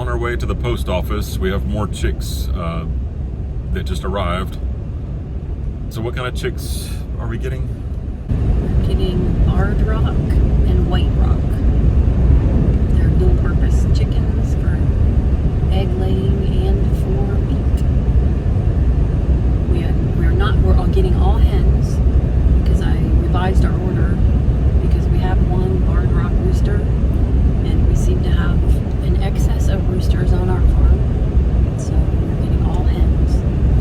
on our way to the post office. We have more chicks that just arrived. So what kind of chicks are we getting? We're getting barred rock and white rock. They're dual purpose chickens for egg laying and for meat. We're all getting all hens because I revised our order because we have one barred rock rooster and we seem to have an excess of roosters on our farm. So we're getting all hens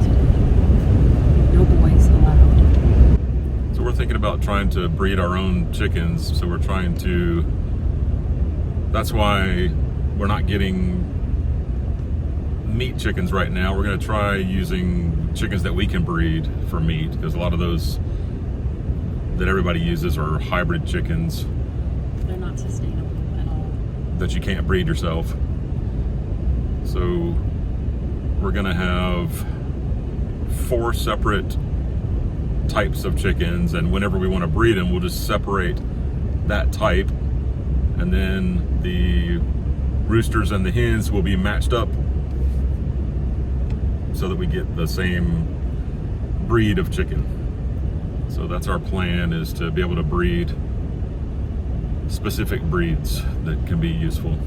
today. No boys allowed. So we're thinking about trying to breed our own chickens. So we're trying to, that's why we're not getting meat chickens right now. We're going to try using chickens that we can breed for meat, because a lot of those that everybody uses are hybrid chickens. They're not sustainable at all. That you can't breed yourself. So we're going to have 4 separate types of chickens, and whenever we want to breed them, we'll just separate that type, and then the roosters and the hens will be matched up so that we get the same breed of chicken. So that's our plan, is to be able to breed specific breeds that can be useful.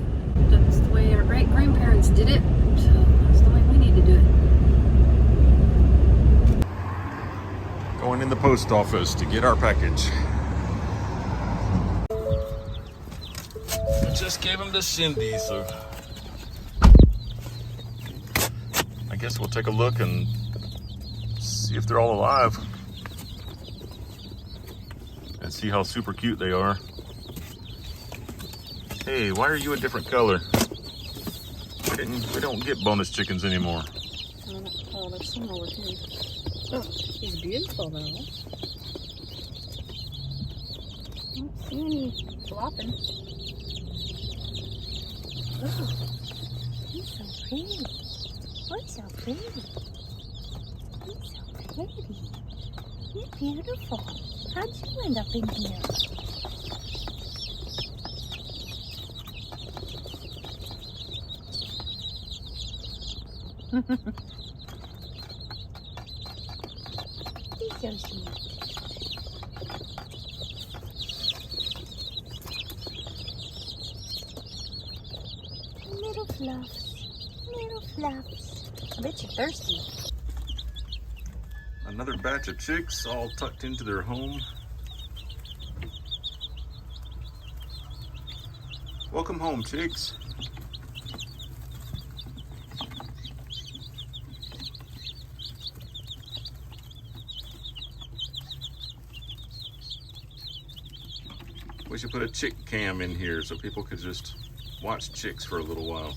That's the way our great-grandparents did it, so that's the way we need to do it. Going in the post office to get our package. I just gave them to Cindy, so I guess we'll take a look and see if they're all alive and see how super cute they are. Hey, why are you a different color? We don't get bonus chickens anymore. Oh, there's some over here. Oh, he's beautiful though. I don't see any flopping. Oh, he's so pretty. What's so pretty? He's so pretty. You're beautiful. How'd you end up in here? He's so sweet. Little fluffs. Little fluffs. I bet you're thirsty. Another batch of chicks all tucked into their home. Welcome home, chicks. We should put a chick cam in here so people could just watch chicks for a little while.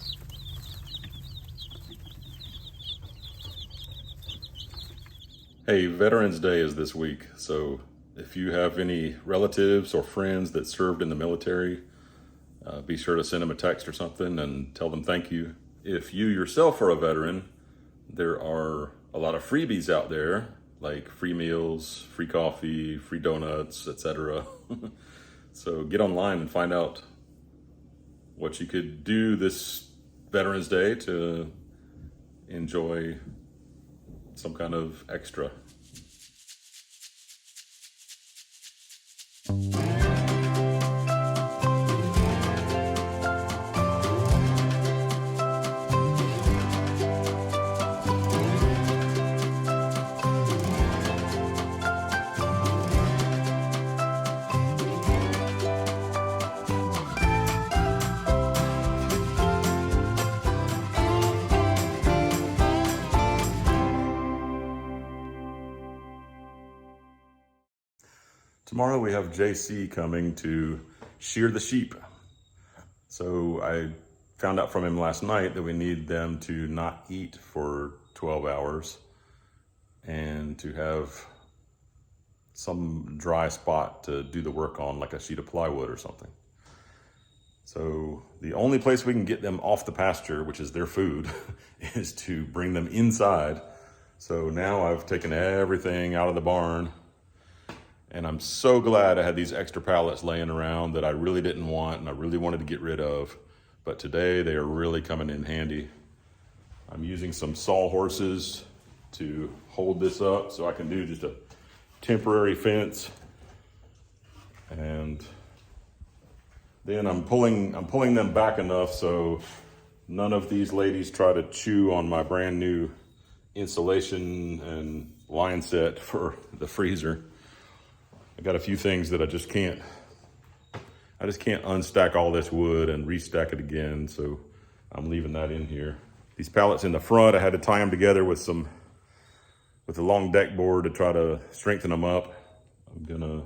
Hey, Veterans Day is this week, so if you have any relatives or friends that served in the military, be sure to send them a text or something and tell them thank you. If you yourself are a veteran, there are a lot of freebies out there, like free meals, free coffee, free donuts, etc. So get online and find out what you could do this Veterans Day to enjoy some kind of extra. Tomorrow we have JC coming to shear the sheep. So I found out from him last night that we need them to not eat for 12 hours and to have some dry spot to do the work on, like a sheet of plywood or something. So the only place we can get them off the pasture, which is their food, is to bring them inside. So now I've taken everything out of the barn, and I'm so glad I had these extra pallets laying around that I really didn't want and I really wanted to get rid of. but today they are really coming in handy. I'm using some sawhorses to hold this up so I can do just a temporary fence. And then I'm pulling them back enough so none of these ladies try to chew on my brand new insulation and line set for the freezer. I got a few things that I just can't unstack all this wood and restack it again, so I'm leaving that in here. These pallets in the front, I had to tie them together with a long deck board to try to strengthen them up. I'm gonna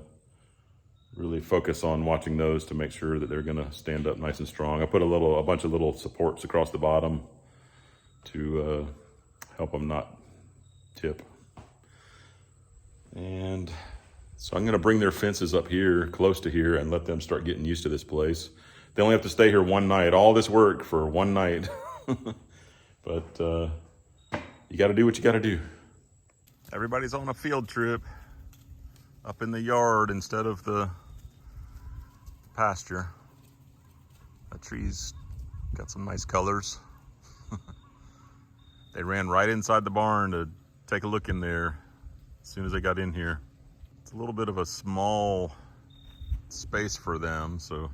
really focus on watching those to make sure that they're gonna stand up nice and strong. I put a bunch of little supports across the bottom to help them not tip. And so I'm gonna bring their fences up here, close to here, and let them start getting used to this place. They only have to stay here one night. All this work for one night. But you gotta do what you gotta do. Everybody's on a field trip up in the yard instead of the pasture. That tree's got some nice colors. They ran right inside the barn to take a look in there as soon as they got in here. It's a little bit of a small space for them, so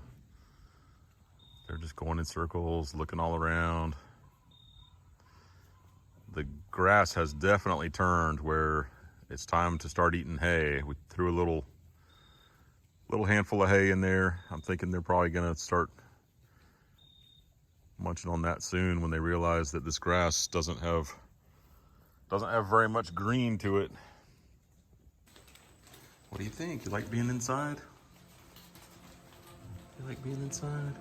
they're just going in circles, looking all around. The grass has definitely turned where it's time to start eating hay. We threw a little handful of hay in there. I'm thinking they're probably gonna start munching on that soon when they realize that this grass doesn't have very much green to it. What do you think? You like being inside? You like being inside?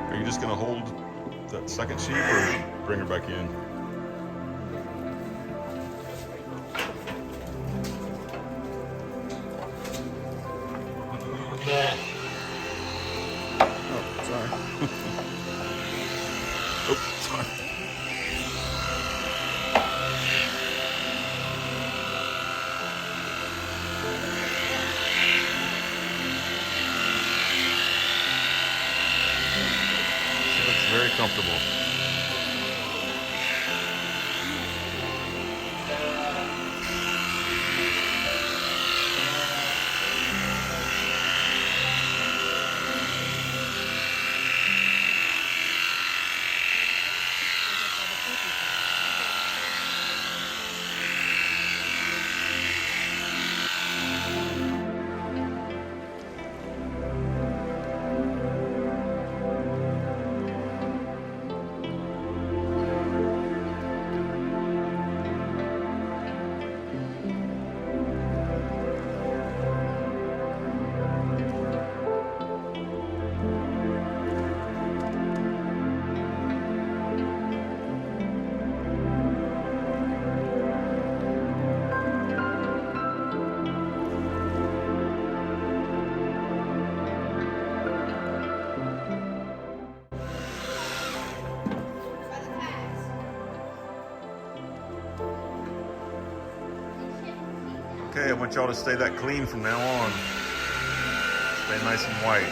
Are you just gonna hold that second sheep or bring her back in? Oh, sorry. Oh, sorry. Very comfortable. Okay, I want y'all to stay that clean from now on. Stay nice and white.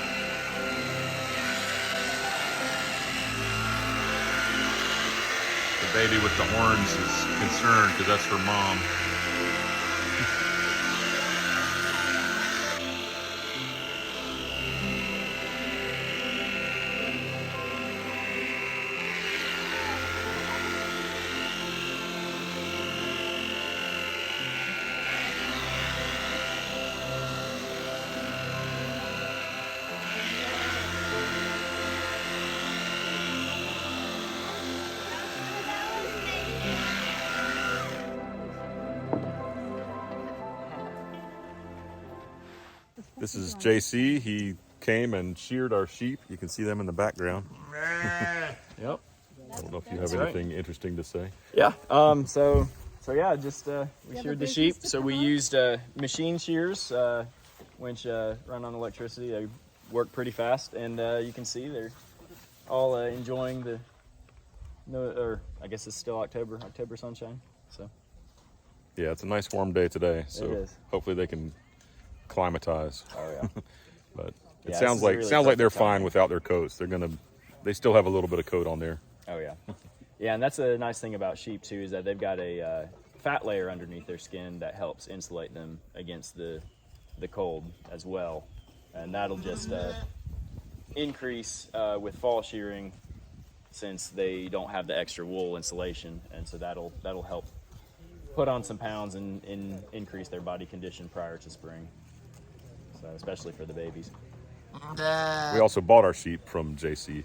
The baby with the horns is concerned because that's her mom. This is JC. He came and sheared our sheep. You can see them in the background. Yep. I don't know if you have anything interesting to say. Yeah. So yeah, just we sheared the sheep. So we used machine shears, which run on electricity. They work pretty fast, and you can see they're all enjoying the. Or I guess it's still October sunshine. So. Yeah, it's a nice warm day today, It so is. hopefully they can climatize. Oh yeah. But it Yeah, sounds this is like really sounds like they're perfect timing. fine without their coats. They still have a little bit of coat on there. Oh yeah. Yeah, and that's a nice thing about sheep too, is that they've got a fat layer underneath their skin that helps insulate them against the cold as well, and that'll just increase with fall shearing, since they don't have the extra wool insulation, and so that'll help put on some pounds and increase their body condition prior to spring. So especially for the babies. We also bought our sheep from JC.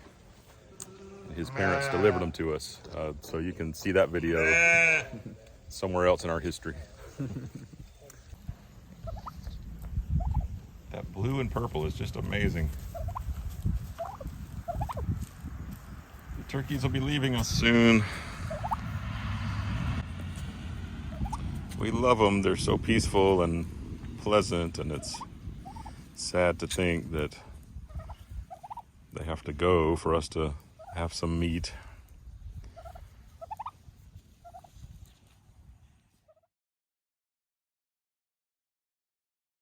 His parents delivered them to us, so you can see that video somewhere else in our history. That blue and purple is just amazing. The turkeys will be leaving us soon. We love them. They're so peaceful and pleasant, and it's sad to think that they have to go for us to have some meat.